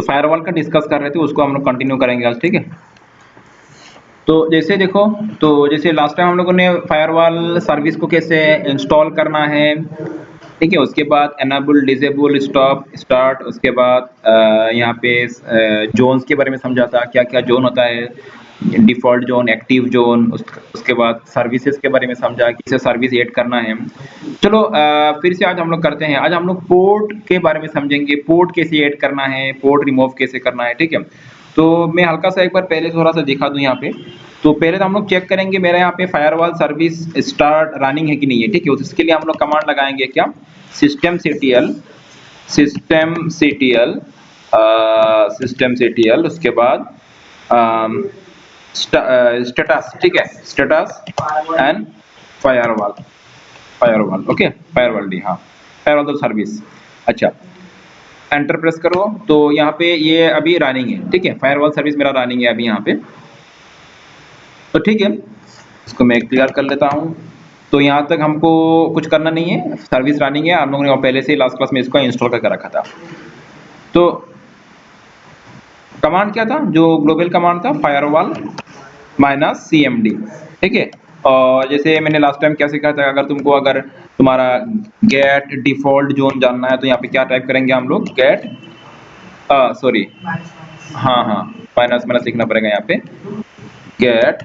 Firewall का discuss कर रहे थे, उसको हम लोग कंटिन्यू करेंगे आज, ठीक है। तो जैसे देखो, तो जैसे लास्ट टाइम हम लोगों ने फायरवॉल सर्विस को कैसे इंस्टॉल करना है, ठीक है। उसके बाद एनेबल, डिसेबल, स्टॉप, स्टार्ट, उसके बाद यहाँ पे जोन्स के बारे में समझा था, क्या क्या जोन होता है, डिफॉल्ट जोन, एक्टिव जोन। उसके बाद सर्विसेज के बारे में समझा कि इसे सर्विस ऐड करना है। चलो फिर से आज हम लोग करते हैं। आज हम लोग पोर्ट के बारे में समझेंगे, पोर्ट कैसे ऐड करना है, पोर्ट रिमूव कैसे करना है, ठीक है। तो मैं हल्का सा एक बार पहले थोड़ा सा दिखा दूं यहाँ पे। तो पहले तो हम लोग चेक करेंगे मेरा यहाँ पे फायरवॉल सर्विस स्टार्ट रनिंग है कि नहीं है, ठीक है। उसके लिए हम लोग कमांड लगाएंगे, क्या, systemctl, systemctl, उसके बाद स्टेटस, ठीक है, status and firewall, okay, firewall D, हाँ, फायरवॉल तो सर्विस। अच्छा, एंटर प्रेस करो, तो यहाँ पे ये अभी रनिंग है, ठीक है, फायरवॉल सर्विस मेरा रनिंग है अभी यहाँ पे। तो ठीक है, इसको मैं क्लियर कर लेता हूँ। तो यहाँ तक हमको कुछ करना नहीं है, सर्विस रनिंग है, हम लोगों ने पहले से लास्ट क्लास में इसको इंस्टॉल करके रखा था। तो कमांड क्या था, जो ग्लोबल कमांड था, फायरवॉल -cmd, ठीक है। और जैसे मैंने लास्ट टाइम क्या सीखा था, अगर तुमको अगर तुम्हारा गेट डिफॉल्ट जोन जानना है तो यहाँ पे क्या टाइप करेंगे हम लोग, गेट, सॉरी, हाँ, माइनस लिखना पड़ेगा यहाँ पे, get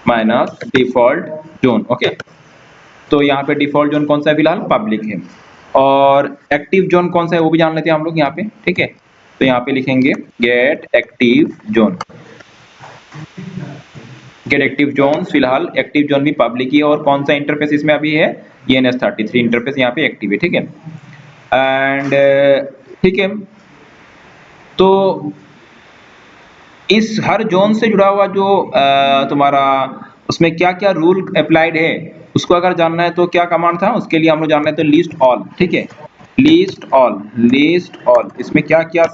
minus default zone, okay. तो यहाँ पे डिफॉल्ट जोन कौन सा है, फिलहाल पब्लिक है। और एक्टिव जोन कौन सा है वो भी जान लेते हैं हम लोग यहाँ पे, ठीक है। तो यहाँ पे लिखेंगे gate active zone, gate active zone, फिलहाल एक्टिव जोन भी पब्लिक ही है। और कौन सा इंटरफेस इसमें अभी है, ENS33 इंटरफेस यहाँ पे एक्टिव है, ठीक है। एंड ठीक है, तो इस हर जोन से जुड़ा हुआ जो तुम्हारा उसमें क्या क्या रूल अप्लाइड है उसको अगर जानना है तो क्या कमांड था, उसके लिए हम लोग जानना है तो लिस्ट ऑल, ठीक है, लिस्ट ऑल, इसमें क्या क्या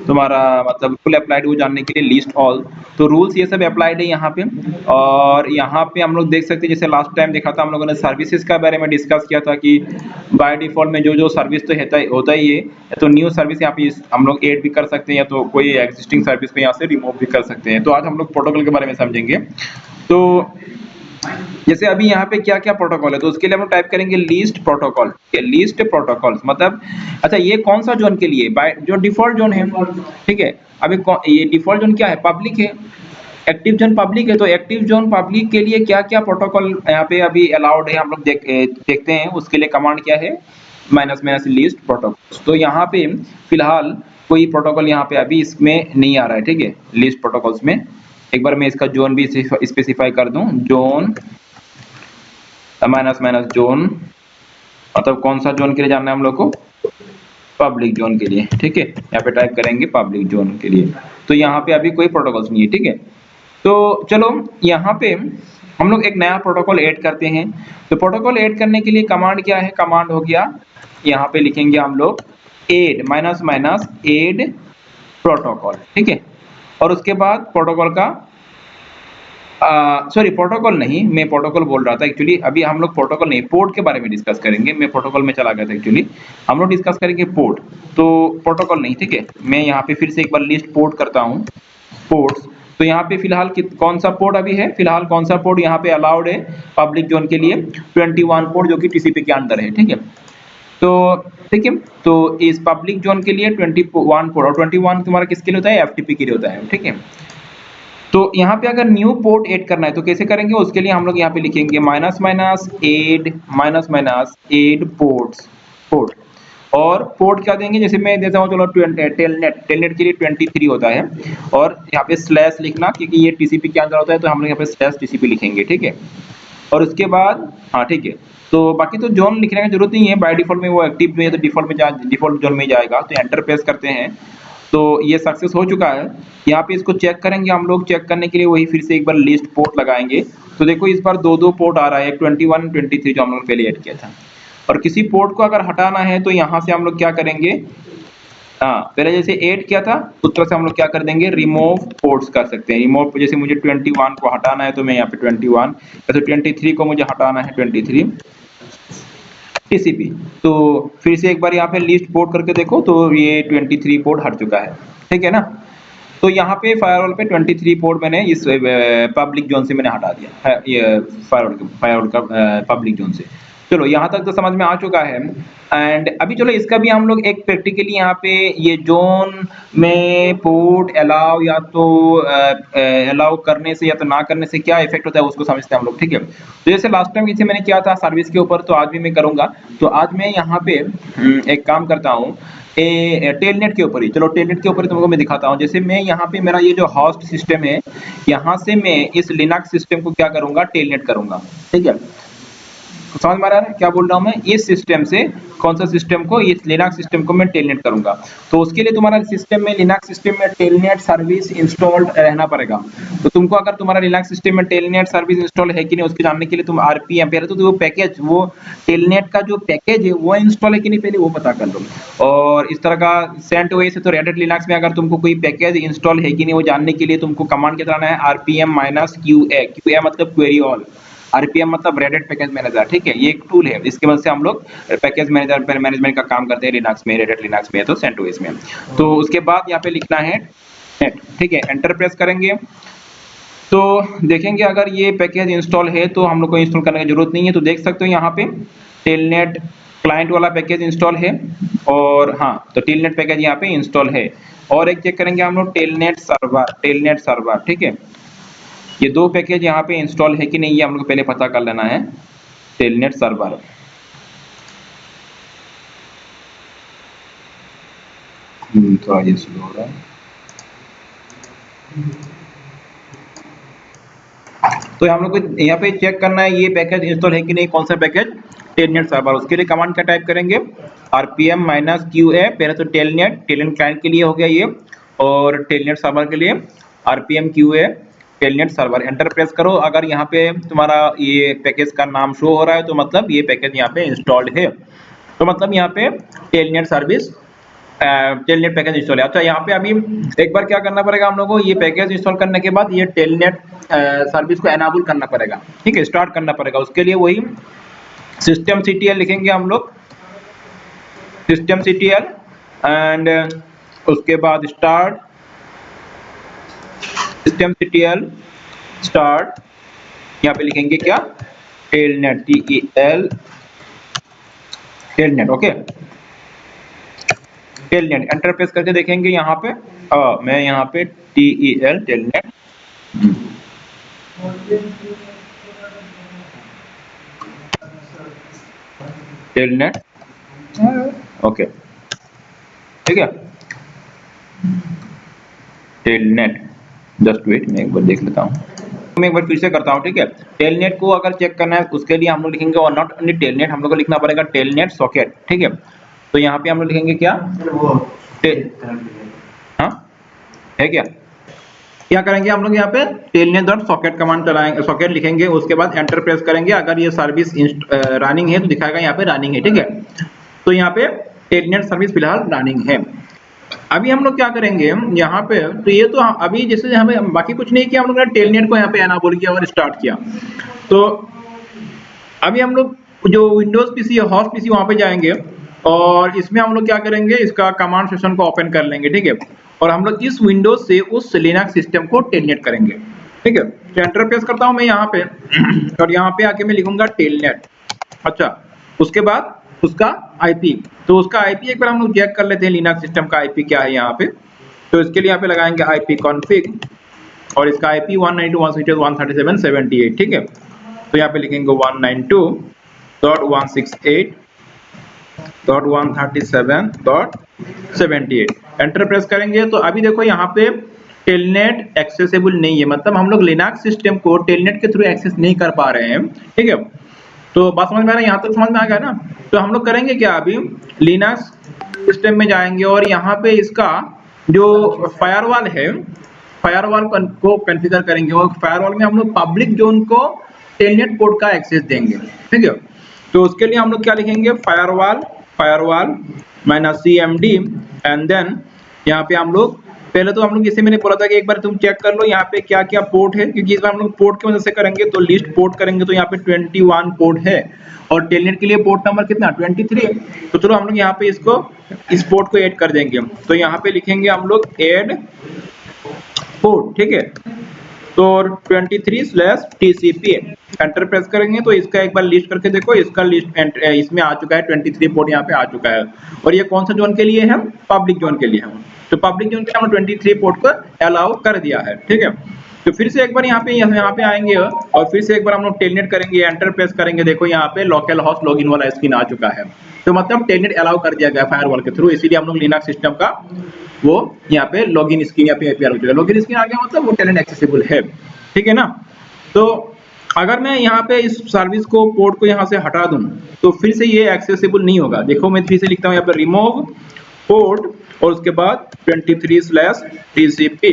तुम्हारा मतलब रूल अप्लाइड वो जानने के लिए लिस्ट ऑल। तो रूल्स ये सब अप्लाइड है यहाँ पे। और यहाँ पे हम लोग देख सकते हैं, जैसे लास्ट टाइम देखा था हम लोगों ने सर्विसेज का बारे में डिस्कस किया था कि बाय डिफॉल्ट में जो जो सर्विस तो होता ही है, तो न्यू सर्विस यहाँ पे हम लोग ऐड भी कर सकते हैं या तो कोई एग्जिस्टिंग सर्विस को यहाँ से रिमूव भी कर सकते हैं। तो आज हम लोग प्रोटोकॉल के बारे में समझेंगे। तो जैसे अभी यहाँ पे क्या क्या प्रोटोकॉल है, तो उसके लिए हम लोग टाइप करेंगे लिस्ट प्रोटोकॉल, लिस्ट प्रोटोकॉल्स, मतलब अच्छा ये कौन सा जोन के लिए, बाय जो डिफॉल्ट जोन है, ठीक है। अभी ये डिफॉल्ट जोन क्या है, पब्लिक है, एक्टिव जोन पब्लिक है। तो एक्टिव जोन पब्लिक के लिए क्या क्या प्रोटोकॉल यहाँ पे अभी अलाउड है हम लोग देखते हैं। उसके लिए कमांड क्या है, माइनस लिस्ट प्रोटोकॉल। तो यहाँ पे फिलहाल कोई प्रोटोकॉल यहाँ पे अभी इसमें नहीं आ रहा है, ठीक है, लिस्ट प्रोटोकॉल्स में। एक बार मैं इसका जोन भी स्पेसिफाई कर दूं, जोन माइनस जोन, मतलब कौन सा जोन के लिए जानना है हम लोग को, पब्लिक जोन के लिए, ठीक है। यहाँ पे टाइप करेंगे पब्लिक जोन के लिए। तो यहाँ पे अभी कोई प्रोटोकॉल्स नहीं है, ठीक है। तो चलो यहाँ पे हम लोग एक नया प्रोटोकॉल ऐड करते हैं। तो प्रोटोकॉल ऐड करने के लिए कमांड क्या है, कमांड हो गया, यहाँ पे लिखेंगे हम लोग ऐड ऐड प्रोटोकॉल, ठीक है। और उसके बाद प्रोटोकॉल का सॉरी प्रोटोकॉल नहीं, मैं प्रोटोकॉल बोल रहा था एक्चुअली। अभी हम लोग प्रोटोकॉल नहीं, पोर्ट के बारे में डिस्कस करेंगे। मैं प्रोटोकॉल में चला गया था एक्चुअली। हम लोग डिस्कस करेंगे पोर्ट, तो प्रोटोकॉल नहीं, ठीक है। मैं यहाँ पे फिर से एक बार लिस्ट पोर्ट करता हूँ, पोर्ट्स। तो यहाँ पे फिलहाल कौन सा पोर्ट अभी है, फिलहाल कौन सा पोर्ट यहाँ पे अलाउड है पब्लिक जोन के लिए, 21 पोर्ट, जो कि TCP के अंदर है, ठीक है। तो ठीक है, तो इस पब्लिक जोन के लिए 21 पोर्ट, और 21 तुम्हारा किसके लिए होता है, FTP के लिए होता है, ठीक है। तो यहाँ पे अगर न्यू पोर्ट ऐड करना है तो कैसे करेंगे, उसके लिए हम लोग यहाँ पे लिखेंगे ऐड पोर्ट। और पोर्ट क्या देंगे, जैसे मैं देता हूँ, चलो टेलनेट के लिए 23 होता है। और यहाँ पे स्लैश लिखना, क्योंकि ये TCP के अंदर होता है तो हम लोग यहाँ पे स्लैश TCP लिखेंगे, ठीक है। और उसके बाद हाँ ठीक है, तो बाकी तो जोन लिखने की जरूरत नहीं है, बाय डिफॉल्ट में वो एक्टिव में है तो डिफॉल्ट जोन में जाएगा। तो एंटर प्रेस करते हैं, तो ये सक्सेस हो चुका है। यहाँ पे इसको चेक करेंगे हम लोग, चेक करने के लिए वही फिर से एक बार लिस्ट पोर्ट लगाएंगे। तो देखो इस बार दो पोर्ट आ रहा है, 21 23 जो हम लोग पहले ऐड किया था। और किसी पोर्ट को अगर हटाना है तो यहाँ से हम लोग क्या करेंगे, हाँ पहले जैसे ऐड किया था उस तरह से हम लोग क्या कर देंगे, रिमूव पोर्ट्स कर सकते हैं। रिमूव, जैसे मुझे 21 को हटाना है तो मैं यहाँ पे 21, जैसे 23 को मुझे हटाना है 23, टीसीपी। तो फिर से एक बार यहाँ पे लिस्ट पोर्ट करके देखो तो ये 23 पोर्ट हट चुका है, ठीक है ना। तो यहाँ पे फायरवॉल पे 23 पोर्ट मैंने इस पब्लिक जोन से मैंने हटा दिया है, ये फायरवॉल का पब्लिक जोन से। चलो यहाँ तक तो समझ में आ चुका है। एंड अभी चलो इसका भी हम लोग एक प्रैक्टिकली यहाँ पे ये जोन में पोर्ट अलाउ या तो अलाउ करने से या तो ना करने से क्या इफेक्ट होता है उसको समझते हैं हम लोग, ठीक है। तो जैसे लास्ट टाइम जैसे मैंने किया था सर्विस के ऊपर, तो आज भी मैं करूंगा। तो आज मैं यहाँ पे एक काम करता हूँ टेलनेट के ऊपर ही। चलो टेलनेट के ऊपर ही तुमको मैं दिखाता हूँ। जैसे मैं यहाँ पे मेरा ये जो होस्ट सिस्टम है, यहाँ से मैं इस लिनक्स सिस्टम को क्या करूंगा, टेलनेट करूंगा, ठीक है। समझ में आ रहा है क्या बोल रहा हूँ मैं? इस सिस्टम से कौन सा सिस्टम को, इस लिनक्स सिस्टम को मैं टेलनेट करूंगा। तो उसके लिए तुम्हारा सिस्टम में लिनक्स सिस्टम में टेलनेट सर्विस इंस्टॉल्ड रहना पड़ेगा। तो तुमको अगर तुम्हारा लिनक्स सिस्टम में टेलनेट सर्विस इंस्टॉल है कि नहीं उसके जानने के लिए तुम आरपीएम पहले तो वो पैकेज, वो टेलनेट का जो पैकेज है वो इंस्टॉल है कि नहीं पहले वो पता कर लो। और इस तरह का CentOS है तो रेड हैट लिनक्स में अगर तुमको कोई पैकेज इंस्टॉल है कि नहीं वो जानने के लिए तुमको कमांड क्या चलाना है, rpm-qa। qa मतलब क्वेरी ऑल, आरपीएम मतलब रेड हैट पैकेज मैनेजर, ठीक है। ये एक टूल है, इसके मदद से हम लोग पैकेज मैनेजर मैनेजमेंट का काम करते हैं लिनक्स में, रेड हैट लिनक्स में तो CentOS में। तो उसके बाद यहाँ पे लिखना है नेट, ठीक है। एंटर प्रेस करेंगे तो देखेंगे अगर ये पैकेज इंस्टॉल है तो हम लोग को इंस्टॉल करने की जरूरत नहीं है। तो देख सकते हो यहाँ पे टेलनेट क्लाइंट वाला पैकेज इंस्टॉल है, और हाँ तो टेलनेट पैकेज यहाँ पे इंस्टॉल है। और एक चेक करेंगे हम लोग टेलनेट सर्वर, ठीक है। ये दो पैकेज यहाँ पे इंस्टॉल है कि नहीं ये हम लोग को पहले पता कर लेना है। टेलनेट सर्वर, थोड़ा ये स्लो हो रहा है। तो हम लोग को यहाँ पे चेक करना है ये पैकेज इंस्टॉल है कि नहीं, कौन सा पैकेज, टेलनेट सर्वर। उसके लिए कमांड क्या टाइप करेंगे, rpm-qa। पहले तो टेलनेट क्लाइंट के लिए हो गया ये, और टेलनेट सर्वर के लिए rpm-qa telnet server. Enter press करो। अगर यहाँ पे तुम्हारा ये पैकेज का नाम शो हो रहा है तो मतलब ये पैकेज यहाँ पे इंस्टॉल्ड है, तो मतलब यहाँ पे telnet service telnet package install है। अच्छा यहाँ पे अभी एक बार क्या करना पड़ेगा हम लोग को, ये पैकेज इंस्टॉल करने के बाद ये टेलनेट सर्विस को एनाबल करना पड़ेगा, ठीक है, स्टार्ट करना पड़ेगा। उसके लिए वही systemctl लिखेंगे हम लोग, systemctl एंड उसके बाद स्टार्ट systemctl स्टार्ट, यहाँ पे लिखेंगे क्या, telnet telnet, okay telnet. Enter press करके देखेंगे यहाँ पे मैं यहाँ पे टेल टेलनेट टेलनेट, ओके ठीक है। टेलनेट, जस्ट वेट मैं एक बार देख लेता हूँ, मैं एक बार फिर से करता हूँ, ठीक है। टेलनेट को अगर चेक करना है उसके लिए हम लोग लिखेंगे, और नॉट ओनली टेलनेट, हम लोग को लिखना पड़ेगा टेलनेट सॉकेट, ठीक है। तो यहाँ पे हम लोग लिखेंगे क्या, हाँ है क्या करेंगे हम लोग यहाँ पे टेलनेट डॉट सॉकेट कमांड चलाएंगे, सॉकेट लिखेंगे। उसके बाद एंटर प्रेस करेंगे। अगर ये सर्विस रनिंग है तो दिखाएगा यहाँ पे रनिंग है, ठीक है। तो यहाँ पे टेलनेट सर्विस फिलहाल रनिंग है। अभी हम लोग क्या करेंगे यहाँ पे, तो ये तो अभी जैसे हमें बाकी कुछ नहीं किया, हम लोग ने टेलनेट को यहाँ पे एनाबल किया और स्टार्ट किया। तो अभी हम लोग जो विंडोज पीसी है, हॉस्ट पीसी, वहां पे जाएंगे और इसमें हम लोग क्या करेंगे, इसका कमांड सेक्शन को ओपन कर लेंगे, ठीक है। और हम लोग इस विंडोज से उस लिनक्स सिस्टम को टेलनेट करेंगे, ठीक है। तो एंटर प्रेस करता हूं मैं यहाँ पे और यहाँ पे आके मैं लिखूंगा टेलनेट। अच्छा, उसके बाद उसका आईपी, तो उसका आईपी एक बार हम लोग चेक कर लेते हैं लिनक्स सिस्टम का आईपी क्या है यहाँ पे। तो इसके लिए यहाँ पे लगाएंगे आईपी कॉन्फिग और इसका आईपी 192.168.137.78, ठीक है। तो यहाँ पे लिखेंगे 192.168.137.78। एंटर प्रेस करेंगे तो अभी देखो यहाँ पे टेलनेट एक्सेसिबल नहीं है, मतलब हम लोग लिनक्स सिस्टम को टेलनेट के थ्रू एक्सेस नहीं कर पा रहे हैं, ठीक है। तो बात समझ में आ रहा है, यहाँ तक समझ में आ गया ना। तो हम लोग करेंगे क्या, अभी लिनक्स सिस्टम में जाएंगे और यहाँ पे इसका जो फायरवॉल है, फायरवॉल को कॉन्फ़िगर करेंगे और फायरवॉल में हम लोग पब्लिक जोन को टेलनेट पोर्ट का एक्सेस देंगे, ठीक है। तो उसके लिए हम लोग क्या लिखेंगे, फायरवॉल -cmd एंड देन यहाँ पे हम लोग पहले तो हम लोग जैसे मैंने बोला था कि एक बार तुम चेक कर लो यहाँ पे क्या क्या पोर्ट है, क्योंकि इस बार हम लोग पोर्ट की मदद से करेंगे तो लिस्ट पोर्ट करेंगे तो यहाँ पे 21 पोर्ट है और टेलनेट के लिए पोर्ट नंबर कितना 23। तो चलो हम लोग यहाँ पे इसको इस पोर्ट को ऐड कर देंगे। तो यहाँ पे लिखेंगे हम लोग ऐड पोर्ट, ठीक है। तो 23/TCP एंटर प्रेस करेंगे तो इसका एक बार लिस्ट करके देखो, इसका लिस्ट इसमें आ चुका है 23 पोर्ट यहाँ पे आ चुका है। और ये कौन सा जोन के लिए है? पब्लिक जोन के लिए है। तो पब्लिक जोन के हमने 23 पोर्ट को अलाउ कर दिया है, ठीक है। तो फिर से एक बार यहाँ पे आएंगे और फिर से एक बार हम लोग टेलनेट करेंगे, एंटर प्रेस करेंगे, देखो यहाँ पे लोकल होस्ट लॉगिन वाला स्क्रीन आ चुका है। तो मतलब टेलनेट अलाउ कर दिया गया फायरवॉल के थ्रू, इसीलिए हम लोग लिनक्स सिस्टम का वो यहाँ पे लॉगिन स्क्रीन या पे एपीआर हो चुका है। लॉगिन स्क्रीन आ गया मतलब वो टेलनेट एक्सेसिबल है, ठीक है ना। तो अगर मैं यहाँ पे इस सर्विस को पोर्ट को यहाँ से हटा दूं तो फिर से ये एक्सेसिबल नहीं होगा। देखो मैं फिर से लिखता हूँ यहाँ पे रिमूव पोर्ट और उसके बाद 23/TCP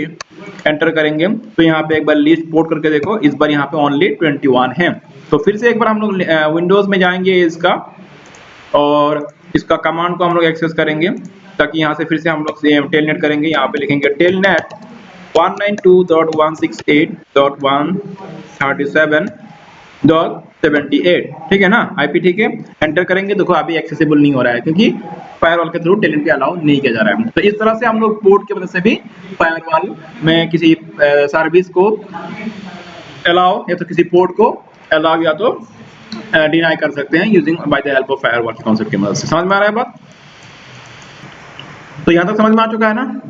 एंटर करेंगे तो यहाँ पे एक बार लिस्ट पोर्ट करके देखो, इस बार यहाँ पे ओनली 21 है। तो फिर से एक बार हम लोग विंडोज में जाएंगे इसका और इसका कमांड को हम लोग एक्सेस करेंगे ताकि यहाँ से फिर से हम लोग टेलनेट करेंगे। यहाँ पे लिखेंगे टेलनेट 192.168.137.78, ठीक है ना आईपी, ठीक है। एंटर करेंगे, देखो अभी एक्सेसिबल नहीं हो रहा है क्योंकि फायरवॉल के थ्रू टेलनेट पे अलाउ नहीं किया जा रहा है। तो इस तरह से हम लोग पोर्ट की वजह से भी फायरवॉल में किसी सर्विस को अलाउ या तो किसी पोर्ट को अलाउ या तो डिनाई कर सकते हैं using by the help of firewall के कॉन्सेप्ट की मदद से। समझ में आ रहा है बात? तो यहाँ तक समझ में आ चुका है ना?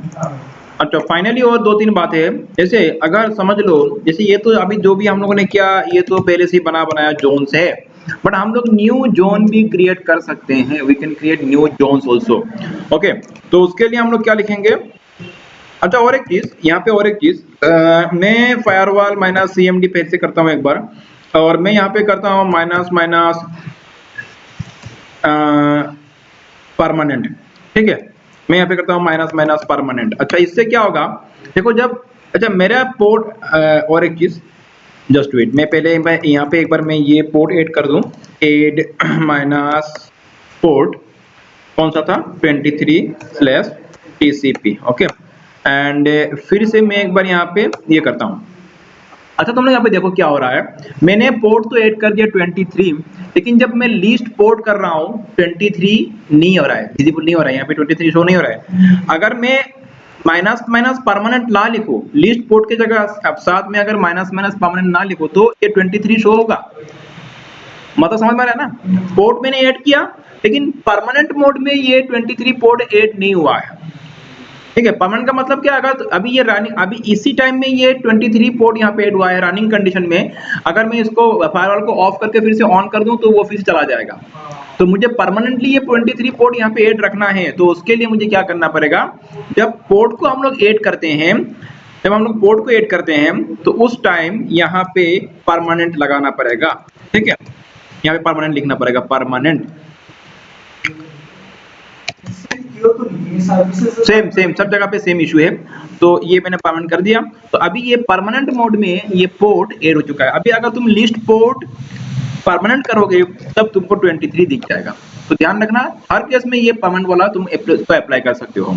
अच्छा, फाइनली और 2-3 बातें हैं। जैसे अगर समझ लो, जैसे ये तो अभी जो भी हम लोगों ने किया ये तो पहले से ही बनाया जोन है, बट हम लोग न्यू जोन भी क्रिएट कर सकते हैं। We can create new zones also, okay. तो उसके लिए हम लोग क्या लिखेंगे? अच्छा, और एक चीज यहाँ पे, और एक चीज मैं फायरवॉल -cmd फिर से करता हूँ एक बार, और मैं यहाँ पे करता हूँ परमानेंट, ठीक है। मैं यहाँ पे करता हूँ परमानेंट। अच्छा, इससे क्या होगा देखो, जब अच्छा मेरा पोर्ट और एक चीज जस्ट वेट, मैं पहले यहाँ पे एक बार मैं ये पोर्ट ऐड कर दूं, ऐड पोर्ट कौन सा था 23/TCP, ओके। एंड फिर से मैं एक बार यहाँ पे ये करता हूँ। अच्छा, तुम लोग यहाँ पे देखो क्या हो रहा है, मैंने पोर्ट तो ऐड कर दिया 23, लेकिन जब मैं लिस्ट पोर्ट कर रहा हूँ 23 नहीं हो रहा है, विजिबल नहीं हो रहा है, यहाँ पे 23 शो नहीं हो रहा है। अगर मैं माइनस परमानेंट ना लिखो, लिस्ट पोर्ट की जगह साथ में अगर माइनस परमानेंट ना लिखो तो ये 23 शो होगा। मतलब समझ में आ रहा है ना? पोर्ट मैंने ऐड किया लेकिन परमानेंट मोड में ये 23 पोर्ट ऐड नहीं हुआ है, ठीक है। परमानेंट का मतलब क्या? अगर अभी ये रनिंग, अभी इसी टाइम में ये 23 पोर्ट यहाँ पे ऐड हुआ है रनिंग कंडीशन में, अगर मैं इसको फायरवॉल को ऑफ करके फिर से ऑन कर दूं तो वो फिर से चला जाएगा। तो मुझे परमानेंटली ये 23 पोर्ट यहाँ पे ऐड रखना है, तो उसके लिए मुझे क्या करना पड़ेगा? जब पोर्ट को हम लोग ऐड करते हैं, जब हम लोग पोर्ट को ऐड करते हैं तो उस टाइम यहाँ पे परमानेंट लगाना पड़ेगा, ठीक है। यहाँ पे परमानेंट लिखना पड़ेगा, परमानेंट। सेम सब जगह पे सेम इशू है। तो ये मैंने परमानेंट कर दिया, तो अभी ये परमानेंट मोड में ये पोर्ट ऐड हो चुका है। अभी अगर तुम लिस्ट पोर्ट परमानेंट करोगे तब तुमको 23 दिख जाएगा। तो ध्यान रखना, हर केस में ये परमानेंट वाला तुम अप्लाई कर सकते हो।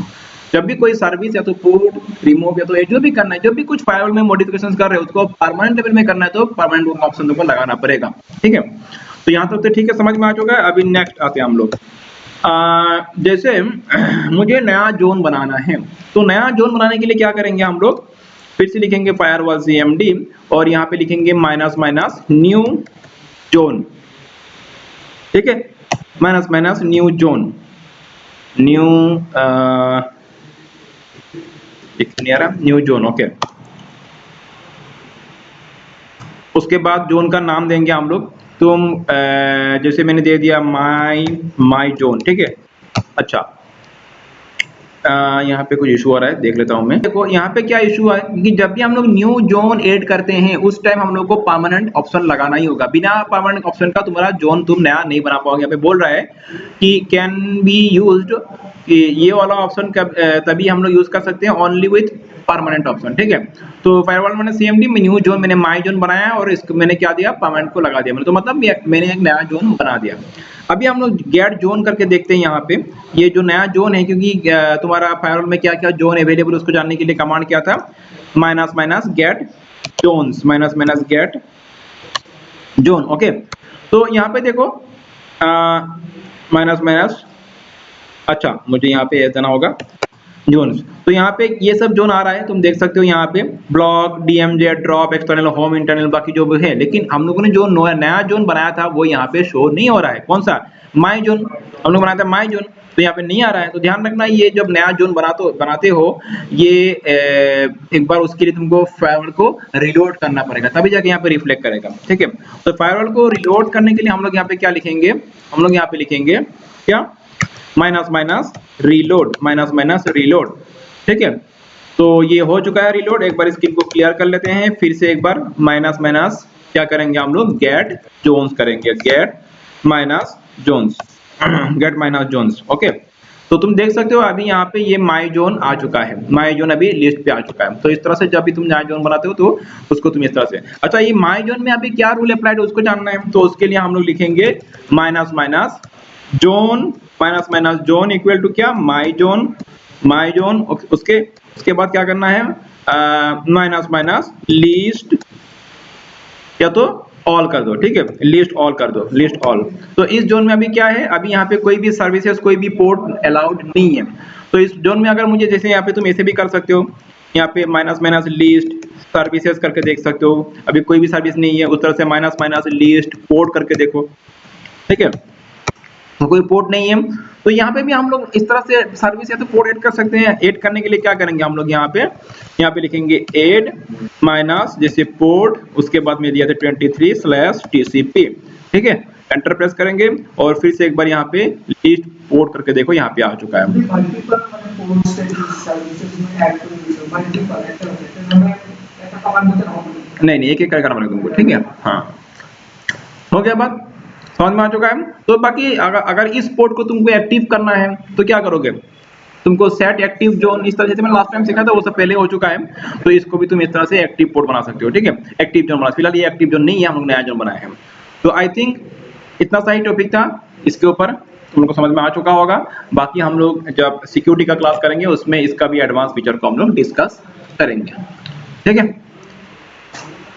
जब भी कोई सर्विस या तो पोर्ट रिमूव या तो जो भी करना है, जब भी कुछ फायरवॉल में मॉडिफिकेशंस कर रहे हो उसको परमानेंट लेवल में करना है तो परमानेंट ऑप्शन तुमको लगाना पड़ेगा, ठीक है। तो यहाँ तक तो ठीक है, समझ में आ चुका है। अभी नेक्स्ट आते हैं हम लोग। जैसे मुझे नया जोन बनाना है, तो नया जोन बनाने के लिए क्या करेंगे हम लोग? फिर से लिखेंगे फायरवॉल cmd और यहाँ पे लिखेंगे न्यू जोन, ठीक है। New zone, new zone, okay. उसके बाद जोन का नाम देंगे हम लोग, तुम जैसे मैंने दे दिया माई जोन, ठीक है। अच्छा, यहाँ पे कुछ इशू आ रहा है, देख लेता हूँ मैं। देखो यहाँ पे क्या इशू है कि जब भी हम लोग न्यू जोन ऐड करते हैं उस टाइम हम लोग को परमानेंट ऑप्शन लगाना ही होगा। बिना परमानेंट ऑप्शन का तुम्हारा जोन तुम नया नहीं बना पाओगे। यहाँ पे बोल रहा है कि कैन बी यूज्ड, कि ये वाला ऑप्शन तभी हम लोग यूज कर सकते हैं ओनली विथ परमानेंट ऑप्शन, ठीक है। तो फायरवॉल मैंने cmd में न्यू जोन, मैंने माई जोन बनाया और इसको मैंने क्या दिया, परमानेंट को लगा दिया मैंने। तो मतलब मैंने एक नया जोन बना दिया। अभी हम लोग गेट जोन करके देखते हैं यहाँ पे, ये जो नया जोन है, क्योंकि तुम्हारा फायरवॉल में क्या क्या जोन अवेलेबल उसको जानने के लिए कमांड क्या था, minus minus get zones, minus minus get zone. Okay, तो यहाँ पे देखो माइनस माइनस, अच्छा मुझे यहाँ पे देना होगा जोन्स। तो यहाँ पे ये सब जोन आ रहा है, तुम देख सकते हो यहाँ पे block, DMJ, drop, external, home, internal, बाकी जो भी है। लेकिन हम लोगों ने जो नया जोन बनाया था वो यहाँ पे शो नहीं हो रहा है। कौन सा? माई जोन, हम लोग बनाया था माई जोन, तो यहाँ पे नहीं आ रहा है। तो ध्यान रखना, ये जब नया जोन बनाते हो ये एक बार उसके लिए तुमको फायरवॉल को रिलोड करना पड़ेगा, तभी जाके यहाँ पे रिफ्लेक्ट करेगा। ठीक है, तो फायरवॉल को रिलोड करने के लिए हम लोग यहाँ पे क्या लिखेंगे, हम लोग यहाँ पे लिखेंगे क्या, minus minus reload, minus minus reload. ठीक है, तो ये हो चुका है रीलोड। एक बार स्क्रीन को क्लियर कर लेते हैं, फिर से एक बार माइनस माइनस क्या करेंगे हम लोग, गेट जोन्स करेंगे, get minus zones, get minus zones. Okay, तो तुम देख सकते हो अभी यहाँ पे ये माई जोन आ चुका है, माई जोन अभी लिस्ट पे आ चुका है। तो इस तरह से जब भी तुम नया जोन बनाते हो तो उसको तुम इस तरह से, अच्छा ये माई जोन में अभी क्या रूल अप्लाइड है उसको जानना है, तो उसके लिए हम लोग लिखेंगे minus minus zone, minus minus zone equal to क्या, माई जोन, माई जोन। उसके बाद क्या करना है, माइनस माइनस लीस्ट, या तो ऑल कर दो। ठीक है, लिस्ट ऑल कर दो, लिस्ट ऑल। तो इस जोन में अभी क्या है, अभी यहाँ पे कोई भी सर्विसेज, कोई भी पोर्ट अलाउड नहीं है। तो इस जोन में अगर मुझे, जैसे यहाँ पे तुम ऐसे भी कर सकते हो, यहाँ पे माइनस माइनस लिस्ट सर्विसेज करके देख सकते हो, अभी कोई भी सर्विस नहीं है, उस तरह से माइनस माइनस लिस्ट पोर्ट करके देखो। ठीक है, तो कोई पोर्ट नहीं है, तो यहाँ पे भी हम लोग इस तरह से सर्विस या तो पोर्ट ऐड कर सकते हैं। ऐड करने के लिए क्या करेंगे हम लोग, यहाँ पे लिखेंगे ऐड माइनस जैसे पोर्ट, उसके बाद में दिया था 23/TCP। ठीक है, एंटर प्रेस करेंगे और फिर से एक बार यहाँ पे लिस्ट पोर्ट करके देखो, यहाँ पे आ चुका है। नहीं, एक एक करके करना पड़ेगा तुमको। ठीक है, हाँ हो गया बात, समझ में आ चुका है। तो बाकी अगर इस पोर्ट को तुमको एक्टिव करना है तो क्या करोगे, तुमको सेट एक्टिव जोन, इस तरह से मैंने लास्ट टाइम सीखा था वो सब पहले हो चुका है, तो इसको भी तुम इस तरह से एक्टिव पोर्ट बना सकते हो। ठीक है, एक्टिव जोन बना, फिलहाल ये एक्टिव जोन नहीं है, हम लोग नया जोन बनाया है। तो आई थिंक इतना सा ही टॉपिक था, इसके ऊपर तुम लोग को समझ में आ चुका होगा। बाकी हम लोग जब सिक्योरिटी का क्लास करेंगे उसमें इसका भी एडवांस फीचर को हम लोग डिस्कस करेंगे। ठीक है।